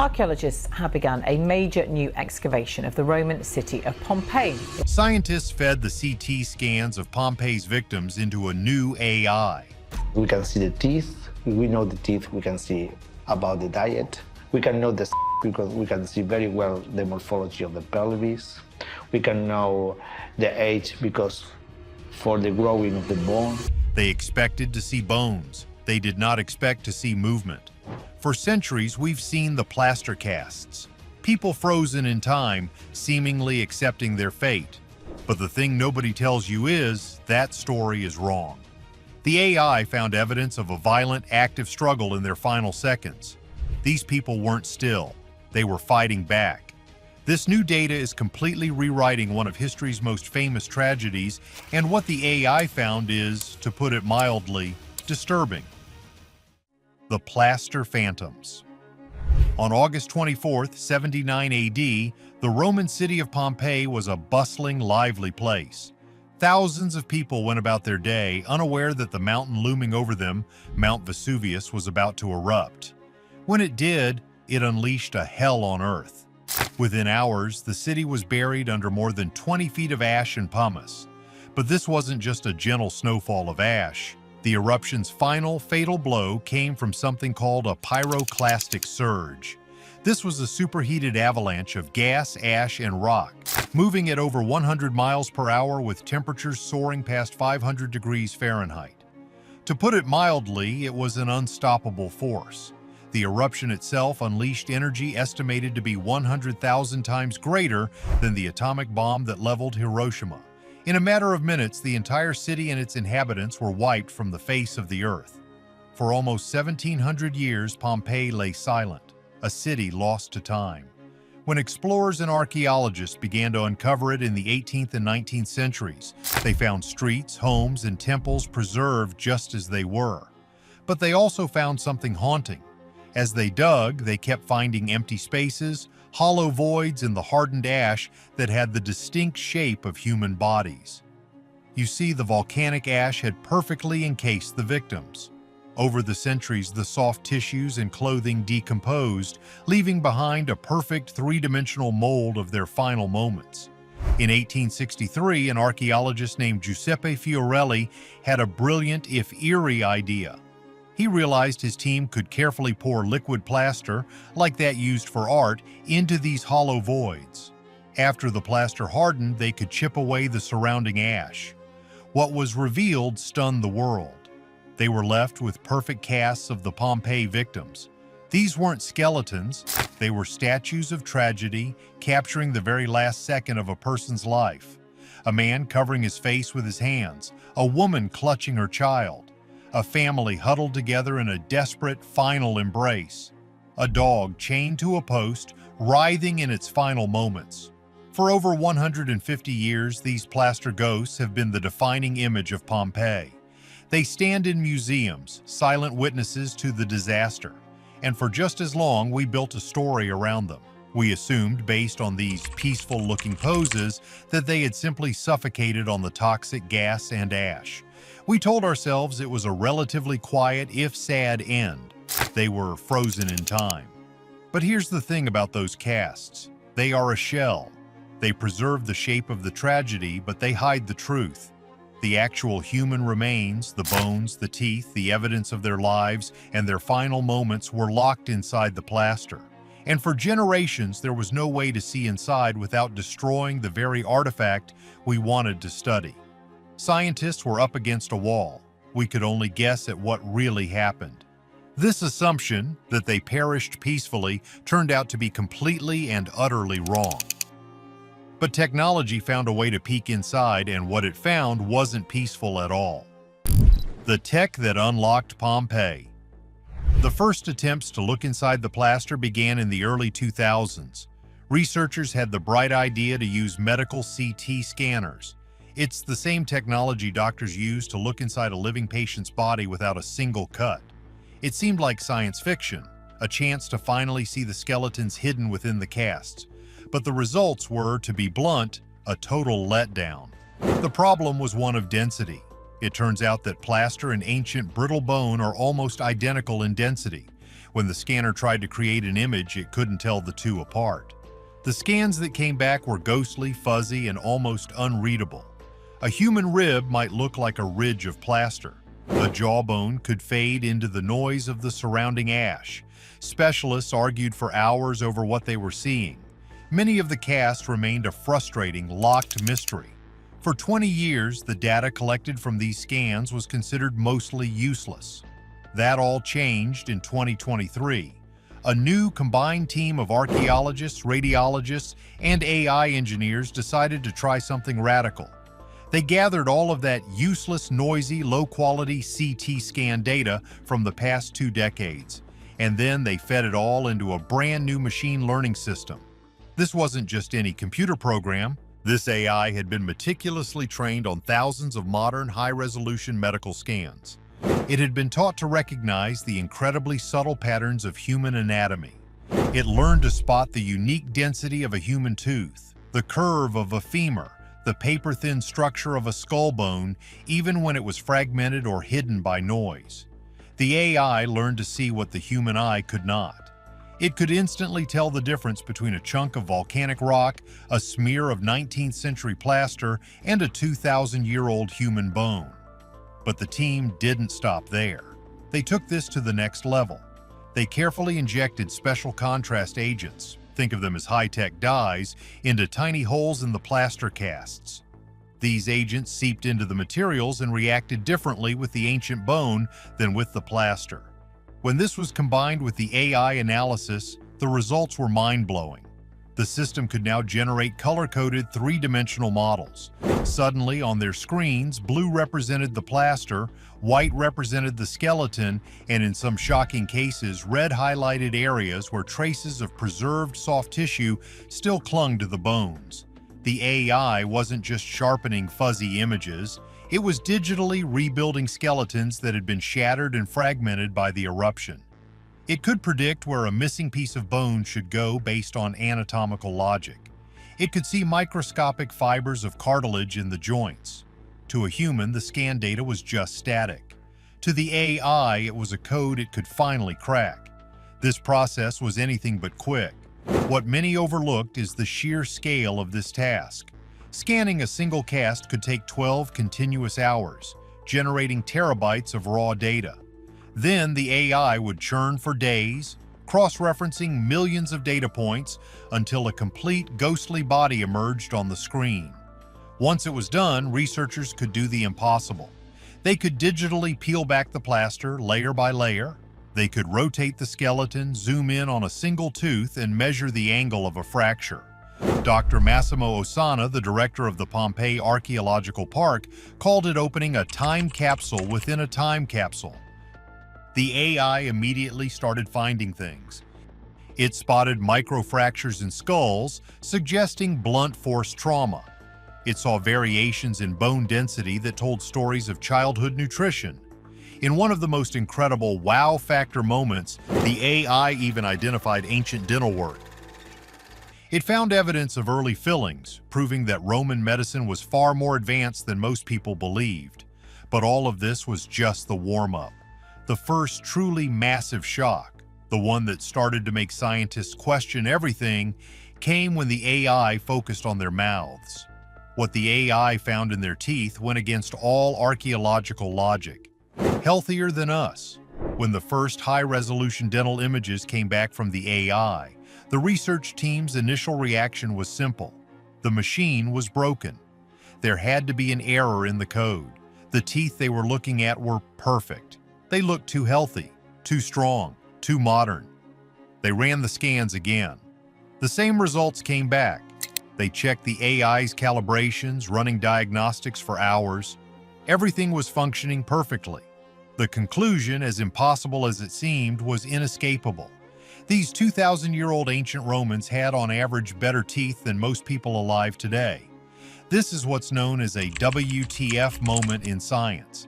Archaeologists have begun a major new excavation of the Roman city of Pompeii. Scientists fed the CT scans of Pompeii's victims into a new AI. We can see the teeth. We know the teeth. We can see about the diet. We can know the because we can see very well the morphology of the pelvis. We can know the age because for the growing of the bone. They expected to see bones. They did not expect to see movement. For centuries, we've seen the plaster casts, people frozen in time, seemingly accepting their fate. But the thing nobody tells you is that story is wrong. The AI found evidence of a violent, active struggle in their final seconds. These people weren't still. They were fighting back. This new data is completely rewriting one of history's most famous tragedies, and what the AI found is, to put it mildly, disturbing. The Plaster Phantoms. On August 24th, 79 AD, the Roman city of Pompeii was a bustling, lively place. Thousands of people went about their day, unaware that the mountain looming over them, Mount Vesuvius, was about to erupt. When it did, it unleashed a hell on earth. Within hours, the city was buried under more than 20 feet of ash and pumice. But this wasn't just a gentle snowfall of ash. The eruption's final, fatal blow came from something called a pyroclastic surge. This was a superheated avalanche of gas, ash, and rock, moving at over 100 miles per hour with temperatures soaring past 500 degrees Fahrenheit. To put it mildly, it was an unstoppable force. The eruption itself unleashed energy estimated to be 100,000 times greater than the atomic bomb that leveled Hiroshima. In a matter of minutes, the entire city and its inhabitants were wiped from the face of the earth. For almost 1,700 years, Pompeii lay silent, a city lost to time. When explorers and archaeologists began to uncover it in the 18th and 19th centuries, they found streets, homes, and temples preserved just as they were. But they also found something haunting. As they dug, they kept finding empty spaces, hollow voids in the hardened ash that had the distinct shape of human bodies. You see, the volcanic ash had perfectly encased the victims. Over the centuries, the soft tissues and clothing decomposed, leaving behind a perfect three-dimensional mold of their final moments. In 1863, an archaeologist named Giuseppe Fiorelli had a brilliant, if eerie, idea. He realized his team could carefully pour liquid plaster, like that used for art, into these hollow voids. After the plaster hardened, they could chip away the surrounding ash. What was revealed stunned the world. They were left with perfect casts of the Pompeii victims. These weren't skeletons, they were statues of tragedy, capturing the very last second of a person's life. A man covering his face with his hands, a woman clutching her child, a family huddled together in a desperate final embrace, a dog chained to a post, writhing in its final moments. For over 150 years, these plaster ghosts have been the defining image of Pompeii. They stand in museums, silent witnesses to the disaster. And for just as long, we built a story around them. We assumed, based on these peaceful-looking poses, that they had simply suffocated on the toxic gas and ash. We told ourselves it was a relatively quiet, if sad, end. They were frozen in time. But here's the thing about those casts. They are a shell. They preserve the shape of the tragedy, but they hide the truth. The actual human remains, the bones, the teeth, the evidence of their lives, and their final moments were locked inside the plaster. And for generations, there was no way to see inside without destroying the very artifact we wanted to study. Scientists were up against a wall. We could only guess at what really happened. This assumption, that they perished peacefully, turned out to be completely and utterly wrong. But technology found a way to peek inside, and what it found wasn't peaceful at all. The tech that unlocked Pompeii. The first attempts to look inside the plaster began in the early 2000s. Researchers had the bright idea to use medical CT scanners. It's the same technology doctors use to look inside a living patient's body without a single cut. It seemed like science fiction, a chance to finally see the skeletons hidden within the casts. But the results were, to be blunt, a total letdown. The problem was one of density. It turns out that plaster and ancient brittle bone are almost identical in density. When the scanner tried to create an image, it couldn't tell the two apart. The scans that came back were ghostly, fuzzy, and almost unreadable. A human rib might look like a ridge of plaster. A jawbone could fade into the noise of the surrounding ash. Specialists argued for hours over what they were seeing. Many of the cast remained a frustrating, locked mystery. For 20 years, the data collected from these scans was considered mostly useless. That all changed in 2023. A new combined team of archaeologists, radiologists, and AI engineers decided to try something radical. They gathered all of that useless, noisy, low-quality CT scan data from the past 2 decades, and then they fed it all into a brand new machine learning system. This wasn't just any computer program. This AI had been meticulously trained on thousands of modern, high-resolution medical scans. It had been taught to recognize the incredibly subtle patterns of human anatomy. It learned to spot the unique density of a human tooth, the curve of a femur, the paper-thin structure of a skull bone, even when it was fragmented or hidden by noise. The AI learned to see what the human eye could not. It could instantly tell the difference between a chunk of volcanic rock, a smear of 19th century plaster, and a 2,000-year-old human bone. But the team didn't stop there. They took this to the next level. They carefully injected special contrast agents, think of them as high-tech dyes, into tiny holes in the plaster casts. These agents seeped into the materials and reacted differently with the ancient bone than with the plaster. When this was combined with the AI analysis, the results were mind-blowing. The system could now generate color-coded 3-dimensional models. Suddenly, on their screens, blue represented the plaster, white represented the skeleton, and in some shocking cases, red highlighted areas where traces of preserved soft tissue still clung to the bones. The AI wasn't just sharpening fuzzy images, it was digitally rebuilding skeletons that had been shattered and fragmented by the eruption. It could predict where a missing piece of bone should go based on anatomical logic. It could see microscopic fibers of cartilage in the joints. To a human, the scan data was just static. To the AI, it was a code it could finally crack. This process was anything but quick. What many overlooked is the sheer scale of this task. Scanning a single cast could take 12 continuous hours, generating terabytes of raw data. Then the AI would churn for days, cross-referencing millions of data points until a complete ghostly body emerged on the screen. Once it was done, researchers could do the impossible. They could digitally peel back the plaster layer by layer. They could rotate the skeleton, zoom in on a single tooth, and measure the angle of a fracture. Dr. Massimo Ossana, the director of the Pompeii Archaeological Park, called it opening a time capsule within a time capsule. The AI immediately started finding things. It spotted microfractures in skulls, suggesting blunt force trauma. It saw variations in bone density that told stories of childhood nutrition. In one of the most incredible wow factor moments, the AI even identified ancient dental work. It found evidence of early fillings, proving that Roman medicine was far more advanced than most people believed. But all of this was just the warm-up. The first truly massive shock, the one that started to make scientists question everything, came when the AI focused on their mouths. What the AI found in their teeth went against all archaeological logic. Healthier than us. When the first high-resolution dental images came back from the AI, the research team's initial reaction was simple. The machine was broken. There had to be an error in the code. The teeth they were looking at were perfect. They looked too healthy, too strong, too modern. They ran the scans again. The same results came back. They checked the AI's calibrations, running diagnostics for hours. Everything was functioning perfectly. The conclusion, as impossible as it seemed, was inescapable. These 2,000-year-old ancient Romans had on average better teeth than most people alive today. This is what's known as a WTF moment in science.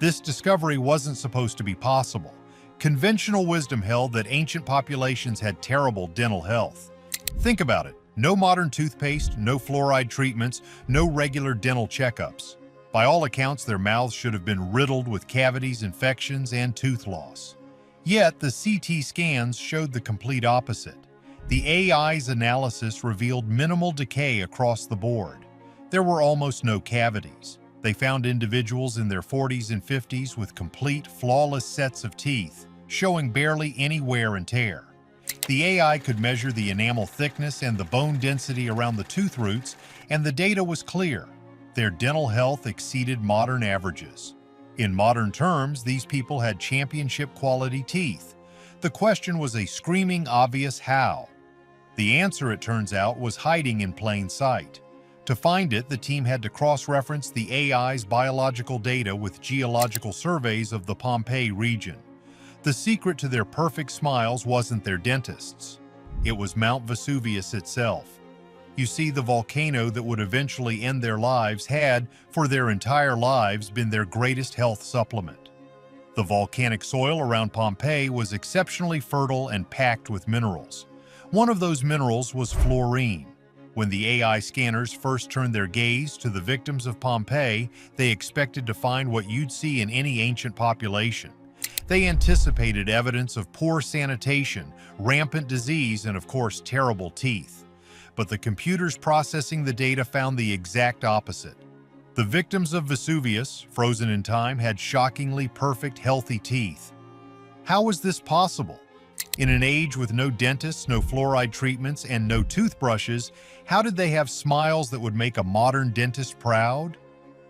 This discovery wasn't supposed to be possible. Conventional wisdom held that ancient populations had terrible dental health. Think about it. No modern toothpaste, no fluoride treatments, no regular dental checkups. By all accounts, their mouths should have been riddled with cavities, infections, and tooth loss. Yet the CT scans showed the complete opposite. The AI's analysis revealed minimal decay across the board. There were almost no cavities. They found individuals in their 40s and 50s with complete, flawless sets of teeth, showing barely any wear and tear. The AI could measure the enamel thickness and the bone density around the tooth roots, and the data was clear. Their dental health exceeded modern averages. In modern terms, these people had championship-quality teeth. The question was a screaming obvious how. The answer, it turns out, was hiding in plain sight. To find it, the team had to cross-reference the AI's biological data with geological surveys of the Pompeii region. The secret to their perfect smiles wasn't their dentists. It was Mount Vesuvius itself. You see, the volcano that would eventually end their lives had, for their entire lives, been their greatest health supplement. The volcanic soil around Pompeii was exceptionally fertile and packed with minerals. One of those minerals was fluorine. When the AI scanners first turned their gaze to the victims of Pompeii, they expected to find what you'd see in any ancient population. They anticipated evidence of poor sanitation, rampant disease, and of course, terrible teeth. But the computers processing the data found the exact opposite. The victims of Vesuvius, frozen in time, had shockingly perfect, healthy teeth. How was this possible? In an age with no dentists, no fluoride treatments, and no toothbrushes, how did they have smiles that would make a modern dentist proud?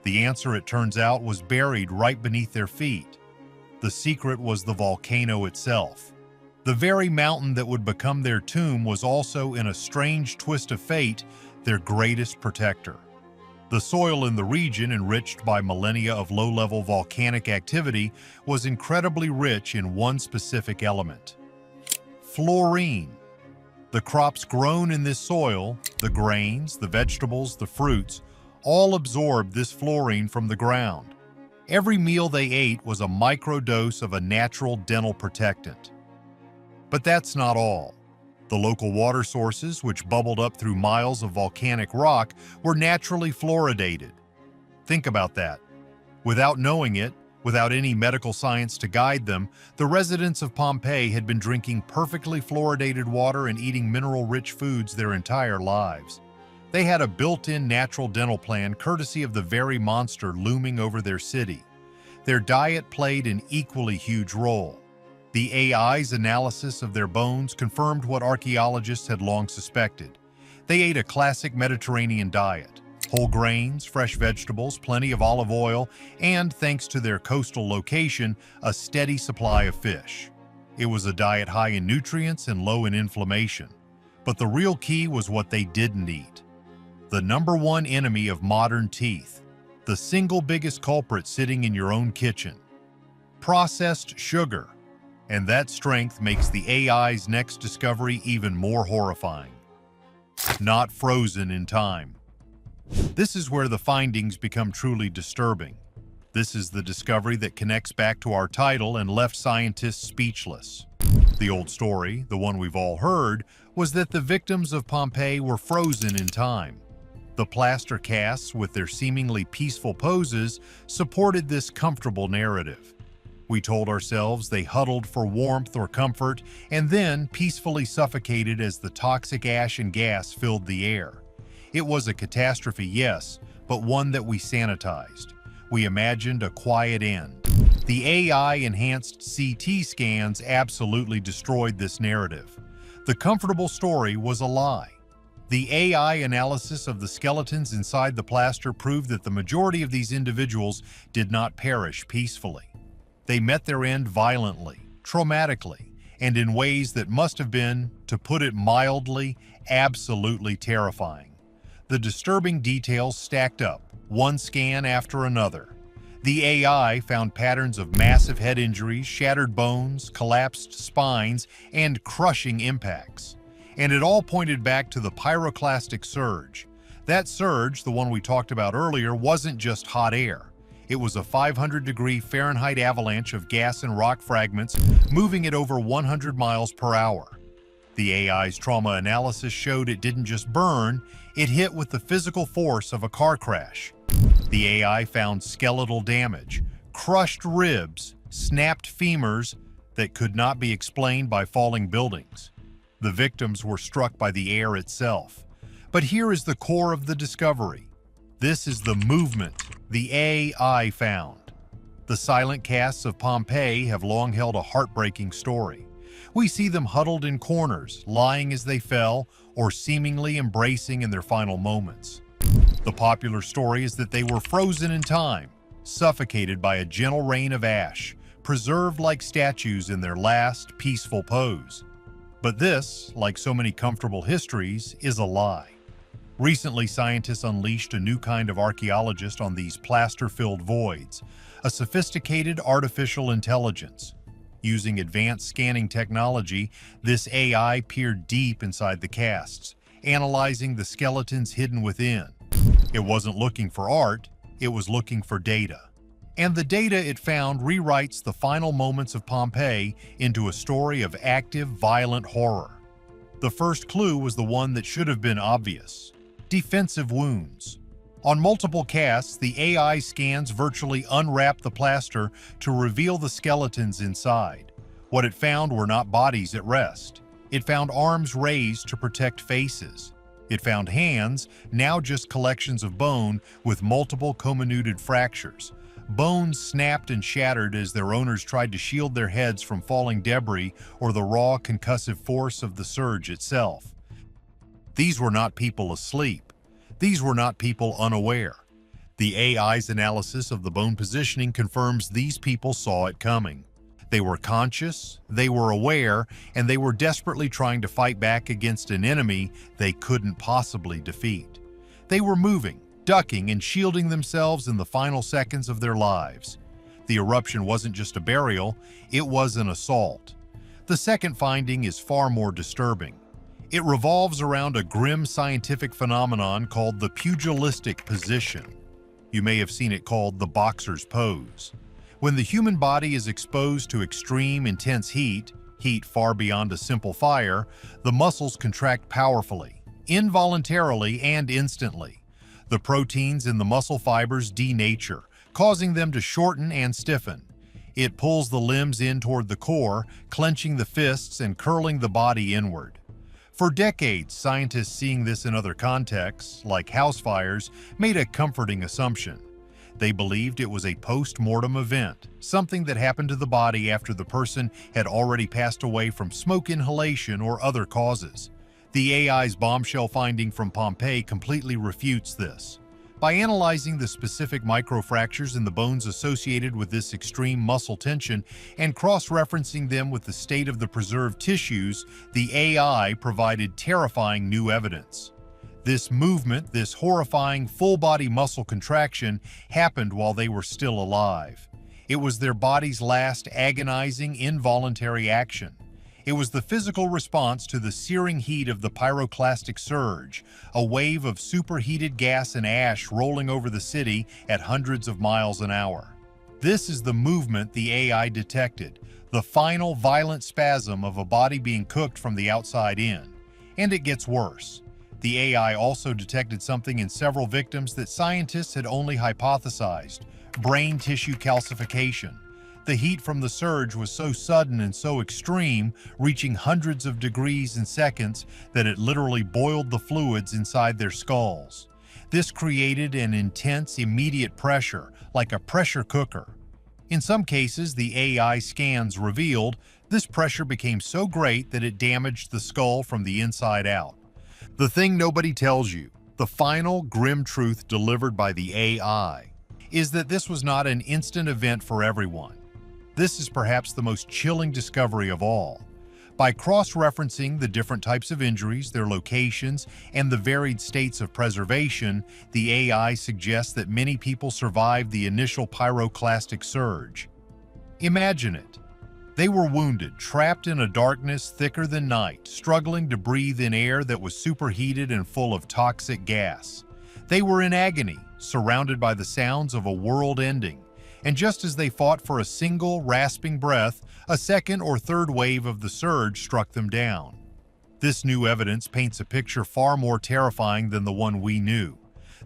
The answer, it turns out, was buried right beneath their feet. The secret was the volcano itself. The very mountain that would become their tomb was also, in a strange twist of fate, their greatest protector. The soil in the region, enriched by millennia of low-level volcanic activity, was incredibly rich in one specific element: fluorine. The crops grown in this soil, the grains, the vegetables, the fruits, all absorbed this fluorine from the ground. Every meal they ate was a microdose of a natural dental protectant. But that's not all. The local water sources, which bubbled up through miles of volcanic rock, were naturally fluoridated. Think about that. Without knowing it, without any medical science to guide them, the residents of Pompeii had been drinking perfectly fluoridated water and eating mineral-rich foods their entire lives. They had a built-in natural dental plan courtesy of the very monster looming over their city. Their diet played an equally huge role. The AI's analysis of their bones confirmed what archaeologists had long suspected. They ate a classic Mediterranean diet: whole grains, fresh vegetables, plenty of olive oil, and, thanks to their coastal location, a steady supply of fish. It was a diet high in nutrients and low in inflammation. But the real key was what they didn't eat. The number one enemy of modern teeth, the single biggest culprit sitting in your own kitchen: processed sugar. And that strength makes the AI's next discovery even more horrifying. Not frozen in time. This is where the findings become truly disturbing. This is the discovery that connects back to our title and left scientists speechless. The old story, the one we've all heard, was that the victims of Pompeii were frozen in time. The plaster casts, with their seemingly peaceful poses, supported this comfortable narrative. We told ourselves they huddled for warmth or comfort and then peacefully suffocated as the toxic ash and gas filled the air. It was a catastrophe, yes, but one that we sanitized. We imagined a quiet end. The AI-enhanced CT scans absolutely destroyed this narrative. The comfortable story was a lie. The AI analysis of the skeletons inside the plaster proved that the majority of these individuals did not perish peacefully. They met their end violently, traumatically, and in ways that must have been, to put it mildly, absolutely terrifying. The disturbing details stacked up, one scan after another. The AI found patterns of massive head injuries, shattered bones, collapsed spines, and crushing impacts. And it all pointed back to the pyroclastic surge. That surge, the one we talked about earlier, wasn't just hot air. It was a 500-degree Fahrenheit avalanche of gas and rock fragments moving at over 100 miles per hour. The AI's trauma analysis showed it didn't just burn, it hit with the physical force of a car crash. The AI found skeletal damage, crushed ribs, snapped femurs, that could not be explained by falling buildings. The victims were struck by the air itself. But here is the core of the discovery. This is the movement the AI found. The silent casts of Pompeii have long held a heartbreaking story. We see them huddled in corners, lying as they fell, or seemingly embracing in their final moments. The popular story is that they were frozen in time, suffocated by a gentle rain of ash, preserved like statues in their last peaceful pose. But this, like so many comfortable histories, is a lie. Recently, scientists unleashed a new kind of archaeologist on these plaster-filled voids, a sophisticated artificial intelligence. Using advanced scanning technology, this AI peered deep inside the casts, analyzing the skeletons hidden within. It wasn't looking for art, it was looking for data. And the data it found rewrites the final moments of Pompeii into a story of active, violent horror. The first clue was the one that should have been obvious: defensive wounds. On multiple casts, the AI scans virtually unwrapped the plaster to reveal the skeletons inside. What it found were not bodies at rest. It found arms raised to protect faces. It found hands, now just collections of bone with multiple comminuted fractures. Bones snapped and shattered as their owners tried to shield their heads from falling debris or the raw concussive force of the surge itself. These were not people asleep. These were not people unaware. The AI's analysis of the bone positioning confirms these people saw it coming. They were conscious, they were aware, and they were desperately trying to fight back against an enemy they couldn't possibly defeat. They were moving, ducking, and shielding themselves in the final seconds of their lives. The eruption wasn't just a burial, it was an assault. The second finding is far more disturbing. It revolves around a grim scientific phenomenon called the pugilistic position. You may have seen it called the boxer's pose. When the human body is exposed to extreme, intense heat far beyond a simple fire, the muscles contract powerfully, involuntarily, and instantly. The proteins in the muscle fibers denature, causing them to shorten and stiffen. It pulls the limbs in toward the core, clenching the fists and curling the body inward. For decades, scientists seeing this in other contexts, like house fires, made a comforting assumption. They believed it was a post-mortem event, something that happened to the body after the person had already passed away from smoke inhalation or other causes. The AI's bombshell finding from Pompeii completely refutes this. By analyzing the specific microfractures in the bones associated with this extreme muscle tension and cross-referencing them with the state of the preserved tissues, the AI provided terrifying new evidence. This movement, this horrifying full-body muscle contraction, happened while they were still alive. It was their body's last agonizing, involuntary action. It was the physical response to the searing heat of the pyroclastic surge, a wave of superheated gas and ash rolling over the city at hundreds of miles an hour. This is the movement the AI detected, the final violent spasm of a body being cooked from the outside in. And it gets worse. The AI also detected something in several victims that scientists had only hypothesized: brain tissue calcification. The heat from the surge was so sudden and so extreme, reaching hundreds of degrees in seconds, that it literally boiled the fluids inside their skulls. This created an intense, immediate pressure, like a pressure cooker. In some cases, the AI scans revealed this pressure became so great that it damaged the skull from the inside out. The thing nobody tells you, the final grim truth delivered by the AI, is that this was not an instant event for everyone. This is perhaps the most chilling discovery of all. By cross-referencing the different types of injuries, their locations, and the varied states of preservation, the AI suggests that many people survived the initial pyroclastic surge. Imagine it. They were wounded, trapped in a darkness thicker than night, struggling to breathe in air that was superheated and full of toxic gas. They were in agony, surrounded by the sounds of a world ending. And just as they fought for a single, rasping breath, a second or third wave of the surge struck them down. This new evidence paints a picture far more terrifying than the one we knew.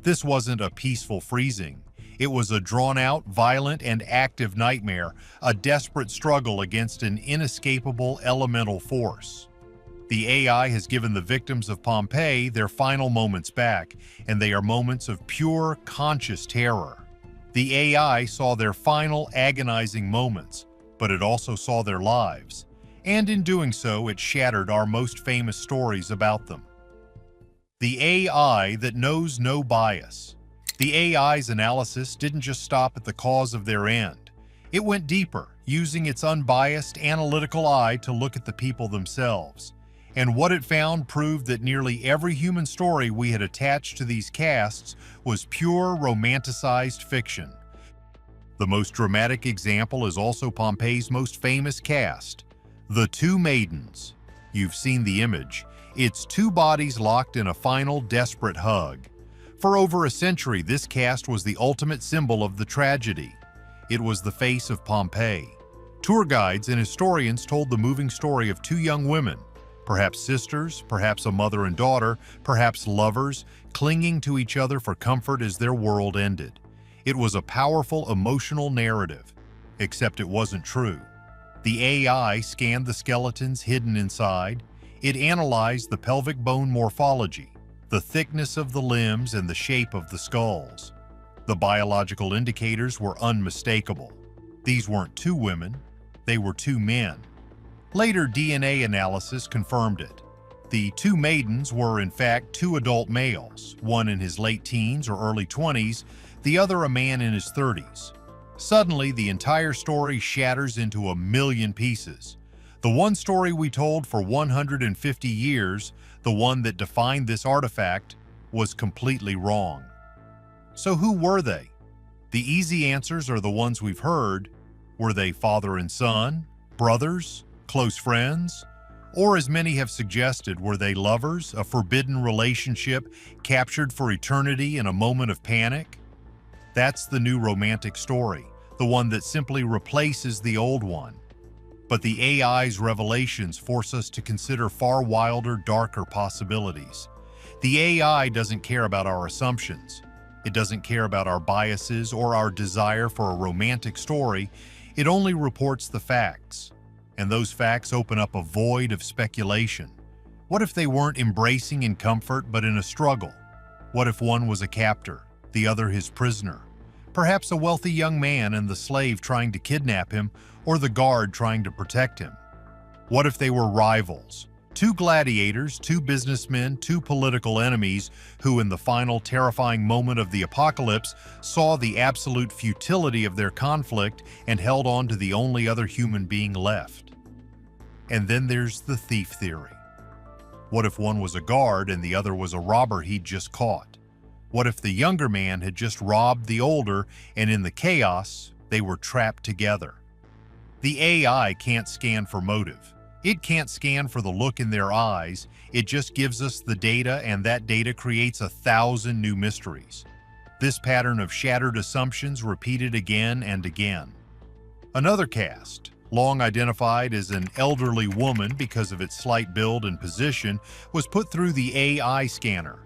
This wasn't a peaceful freezing. It was a drawn-out, violent, and active nightmare, a desperate struggle against an inescapable elemental force. The AI has given the victims of Pompeii their final moments back, and they are moments of pure, conscious terror. The AI saw their final, agonizing moments, but it also saw their lives, and in doing so, it shattered our most famous stories about them. The AI that knows no bias. The AI's analysis didn't just stop at the cause of their end. It went deeper, using its unbiased, analytical eye to look at the people themselves. And what it found proved that nearly every human story we had attached to these casts was pure, romanticized fiction. The most dramatic example is also Pompeii's most famous cast, the Two Maidens. You've seen the image. It's two bodies locked in a final, desperate hug. For over a century, this cast was the ultimate symbol of the tragedy. It was the face of Pompeii. Tour guides and historians told the moving story of two young women, perhaps sisters, perhaps a mother and daughter, perhaps lovers, clinging to each other for comfort as their world ended. It was a powerful, emotional narrative, except it wasn't true. The AI scanned the skeletons hidden inside. It analyzed the pelvic bone morphology, the thickness of the limbs and the shape of the skulls. The biological indicators were unmistakable. These weren't two women, they were two men. Later DNA analysis confirmed it. The two maidens were in fact two adult males, one in his late teens or early 20s, the other a man in his 30s. Suddenly, the entire story shatters into a million pieces. The one story we told for 150 years, the one that defined this artifact, was completely wrong. So who were they? The easy answers are the ones we've heard. Were they father and son, brothers, close friends? Or as many have suggested, were they lovers, a forbidden relationship captured for eternity in a moment of panic? That's the new romantic story, the one that simply replaces the old one. But the AI's revelations force us to consider far wilder, darker possibilities. The AI doesn't care about our assumptions. It doesn't care about our biases or our desire for a romantic story. It only reports the facts. And those facts open up a void of speculation. What if they weren't embracing in comfort but in a struggle? What if one was a captor, the other his prisoner? Perhaps a wealthy young man and the slave trying to kidnap him, or the guard trying to protect him? What if they were rivals? Two gladiators, two businessmen, two political enemies who in the final terrifying moment of the apocalypse saw the absolute futility of their conflict and held on to the only other human being left. And then there's the thief theory. What if one was a guard and the other was a robber he'd just caught? What if the younger man had just robbed the older and in the chaos, they were trapped together? The AI can't scan for motive. It can't scan for the look in their eyes. It just gives us the data, and that data creates 1,000 new mysteries. This pattern of shattered assumptions repeated again and again. Another cast, long identified as an elderly woman because of its slight build and position, was put through the AI scanner.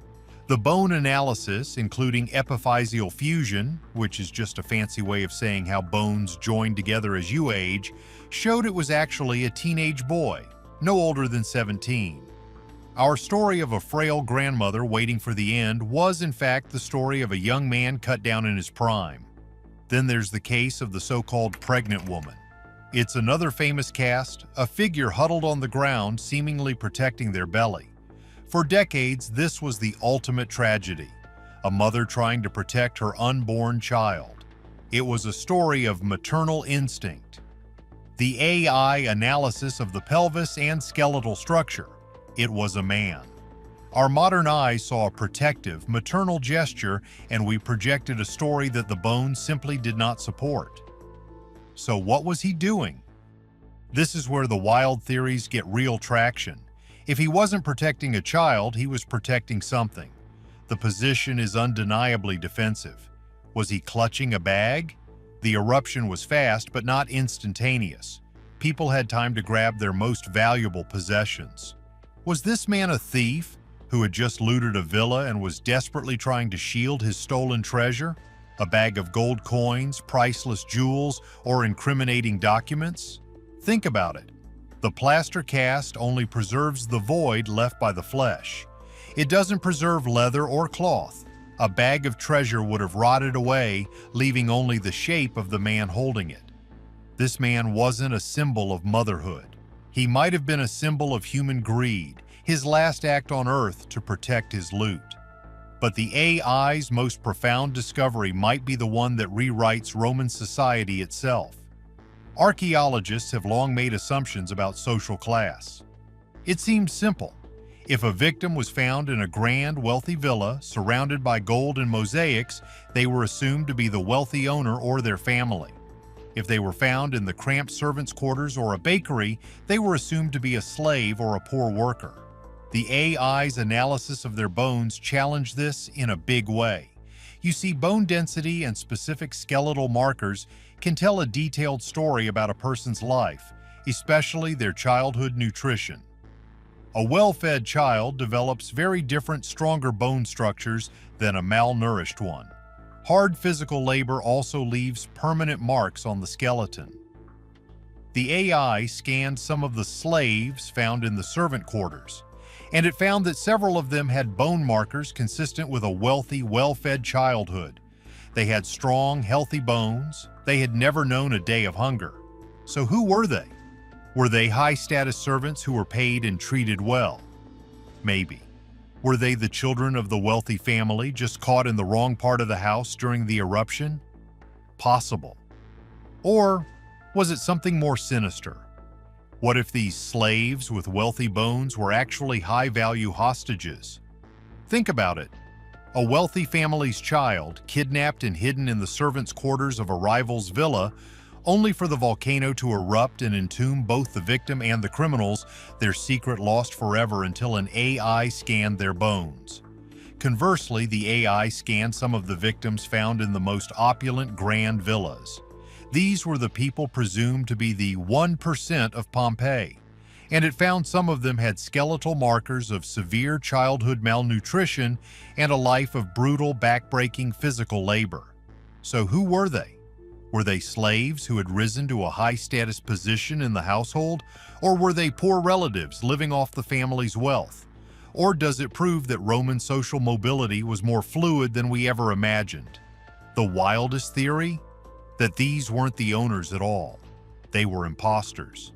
The bone analysis, including epiphyseal fusion, which is just a fancy way of saying how bones join together as you age, showed it was actually a teenage boy, no older than 17. Our story of a frail grandmother waiting for the end was in fact the story of a young man cut down in his prime. Then there's the case of the so-called pregnant woman. It's another famous cast, a figure huddled on the ground seemingly protecting their belly. For decades, this was the ultimate tragedy, a mother trying to protect her unborn child. It was a story of maternal instinct. The AI analysis of the pelvis and skeletal structure. It was a man. Our modern eyes saw a protective, maternal gesture, and we projected a story that the bones simply did not support. So what was he doing? This is where the wild theories get real traction. If he wasn't protecting a child, he was protecting something. The position is undeniably defensive. Was he clutching a bag? The eruption was fast, but not instantaneous. People had time to grab their most valuable possessions. Was this man a thief who had just looted a villa and was desperately trying to shield his stolen treasure? A bag of gold coins, priceless jewels, or incriminating documents? Think about it. The plaster cast only preserves the void left by the flesh. It doesn't preserve leather or cloth. A bag of treasure would have rotted away, leaving only the shape of the man holding it. This man wasn't a symbol of motherhood. He might have been a symbol of human greed, his last act on Earth to protect his loot. But the AI's most profound discovery might be the one that rewrites Roman society itself. Archaeologists have long made assumptions about social class. It seems simple. If a victim was found in a grand, wealthy villa surrounded by gold and mosaics, they were assumed to be the wealthy owner or their family. If they were found in the cramped servants' quarters or a bakery, they were assumed to be a slave or a poor worker. The AI's analysis of their bones challenged this in a big way. You see, bone density and specific skeletal markers can tell a detailed story about a person's life, especially their childhood nutrition. A well-fed child develops very different, stronger bone structures than a malnourished one. Hard physical labor also leaves permanent marks on the skeleton. The AI scanned some of the slaves found in the servant quarters, and it found that several of them had bone markers consistent with a wealthy, well-fed childhood. They had strong, healthy bones. They had never known a day of hunger. So who were they? Were they high-status servants who were paid and treated well? Maybe. Were they the children of the wealthy family just caught in the wrong part of the house during the eruption? Possible. Or was it something more sinister? What if these slaves with wealthy bones were actually high-value hostages? Think about it. A wealthy family's child kidnapped and hidden in the servants' quarters of a rival's villa, only for the volcano to erupt and entomb both the victim and the criminals, their secret lost forever until an AI scanned their bones. Conversely, the AI scanned some of the victims found in the most opulent grand villas. These were the people presumed to be the 1% of Pompeii, and it found some of them had skeletal markers of severe childhood malnutrition and a life of brutal, backbreaking physical labor. So who were they? Were they slaves who had risen to a high-status position in the household, or were they poor relatives living off the family's wealth? Or does it prove that Roman social mobility was more fluid than we ever imagined? The wildest theory? That these weren't the owners at all. They were imposters.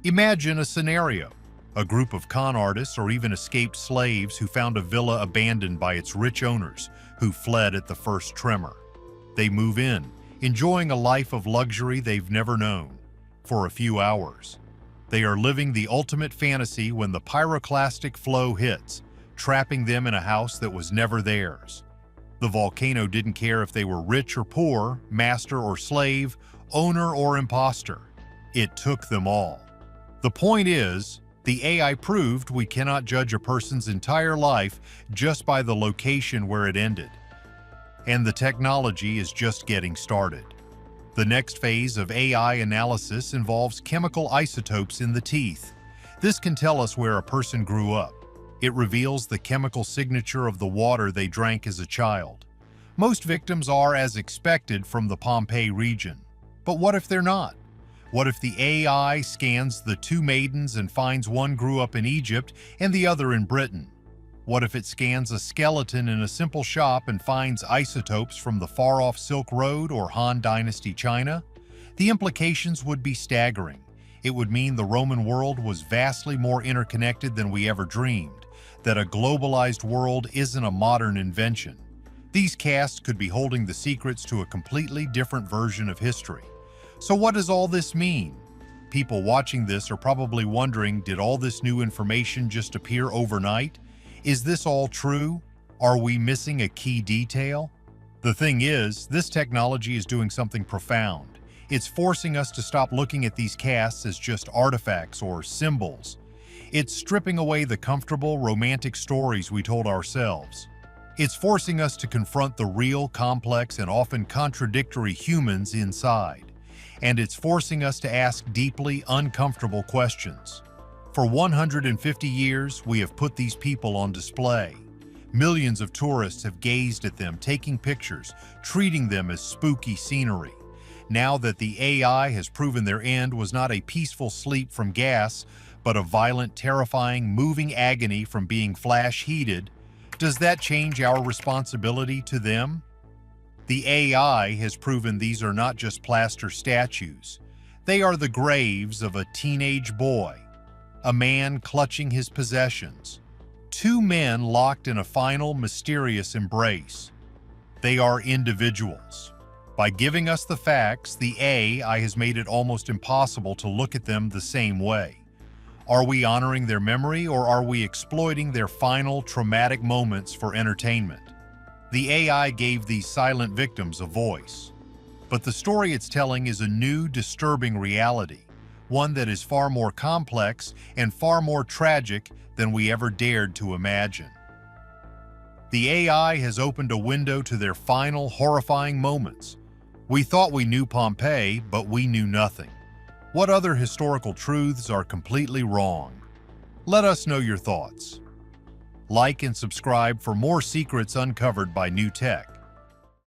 Imagine a scenario. A group of con artists or even escaped slaves who found a villa abandoned by its rich owners who fled at the first tremor. They move in, enjoying a life of luxury they've never known. For a few hours, they are living the ultimate fantasy when the pyroclastic flow hits, trapping them in a house that was never theirs. The volcano didn't care if they were rich or poor, master or slave, owner or imposter. It took them all. The point is, the AI proved we cannot judge a person's entire life just by the location where it ended. And the technology is just getting started. The next phase of AI analysis involves chemical isotopes in the teeth. This can tell us where a person grew up. It reveals the chemical signature of the water they drank as a child. Most victims are as expected from the Pompeii region. But what if they're not? What if the AI scans the two maidens and finds one grew up in Egypt and the other in Britain? What if it scans a skeleton in a simple shop and finds isotopes from the far-off Silk Road or Han Dynasty China? The implications would be staggering. It would mean the Roman world was vastly more interconnected than we ever dreamed, that a globalized world isn't a modern invention. These casts could be holding the secrets to a completely different version of history. So what does all this mean? People watching this are probably wondering, did all this new information just appear overnight? Is this all true? Are we missing a key detail? The thing is, this technology is doing something profound. It's forcing us to stop looking at these casts as just artifacts or symbols. It's stripping away the comfortable, romantic stories we told ourselves. It's forcing us to confront the real, complex, and often contradictory humans inside. And it's forcing us to ask deeply uncomfortable questions. For 150 years, we have put these people on display. Millions of tourists have gazed at them, taking pictures, treating them as spooky scenery. Now that the AI has proven their end was not a peaceful sleep from gas, but a violent, terrifying, moving agony from being flash-heated, does that change our responsibility to them? The AI has proven these are not just plaster statues. They are the graves of a teenage boy, a man clutching his possessions, two men locked in a final, mysterious embrace. They are individuals. By giving us the facts, the AI has made it almost impossible to look at them the same way. Are we honoring their memory, or are we exploiting their final, traumatic moments for entertainment? The AI gave these silent victims a voice. But the story it's telling is a new, disturbing reality, one that is far more complex and far more tragic than we ever dared to imagine. The AI has opened a window to their final, horrifying moments. We thought we knew Pompeii, but we knew nothing. What other historical truths are completely wrong? Let us know your thoughts. Like and subscribe for more secrets uncovered by new tech.